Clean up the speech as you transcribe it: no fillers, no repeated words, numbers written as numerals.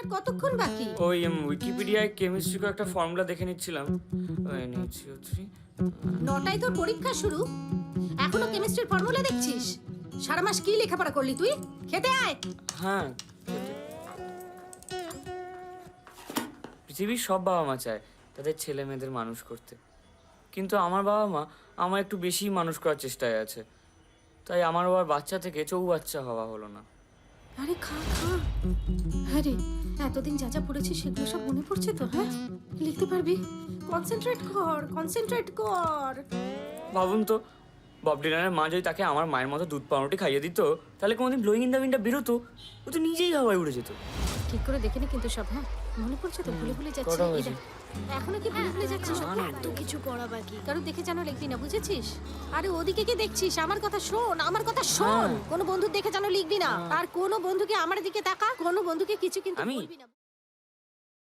আর কতক্ষণ বাকি? ওই উইকিপিডিয়ায় কেমিস্ট্রিকে একটা ফর্মুলা দেখে নিচ্ছিলাম। NaCO3 9টায় তোর পরীক্ষা শুরু, এখনো কেমিস্ট্রির ফর্মুলা দেখছিস? সারা মাস কি লেখাপড়া করলি তুই? খেতে আয়। হ্যাঁ, পৃথিবীর সব বাবা মা চায় তাদের ছেলে মেয়েদের মানুষ করতে, কিন্তু আমার বাবা মা আমার একটু বেশি মানুষ করার চেষ্টায় আছে, তাই আমার আবার বাচ্চা থেকে চৌবাচ্চা হওয়া হলো না। আরে খা খা। হ্যাঁ রে, এতদিন যা যা পড়েছিস সেগুলো সব মনে পড়ছে তো? হ্যাঁ, লিখতে পারবি? কনসেন্ট্রেট কর, কনসেন্ট্রেট কর। ভাবুন তো, বব ডিলানের মা যদি তাকে আমার মায়ের মতো দুধ পাউরুটি খাইয়ে দিত, তাহলে কোনোদিন ব্লোয়িং ইন দ্য উইন্ডটা বেরোতো? ও তো নিজেই হাওয়ায় উড়ে যেত। ঠিক করে দেখে নি কিন্তু সব। হ্যাঁ, মনে পড়ছে তো? ভুলে ভুলে যাচ্ছিস। কটা হয়েছে? এখনো কি ভুলে ভুলে যাচ্ছিস? এত কিছু পড়া বাকি। কারণ দেখে জানো লিখবি না, বুঝেছিস? আরে ওদিকে কি দেখছিস? আমার কথা শোন, আমার কথা শোন। কোনো বন্ধু দেখে জানো লিখবি না। আর কোনো বন্ধুকে আমার দিকে তাকা, কোনো বন্ধুকে কিছু কিন্তু আমি? বলবি না।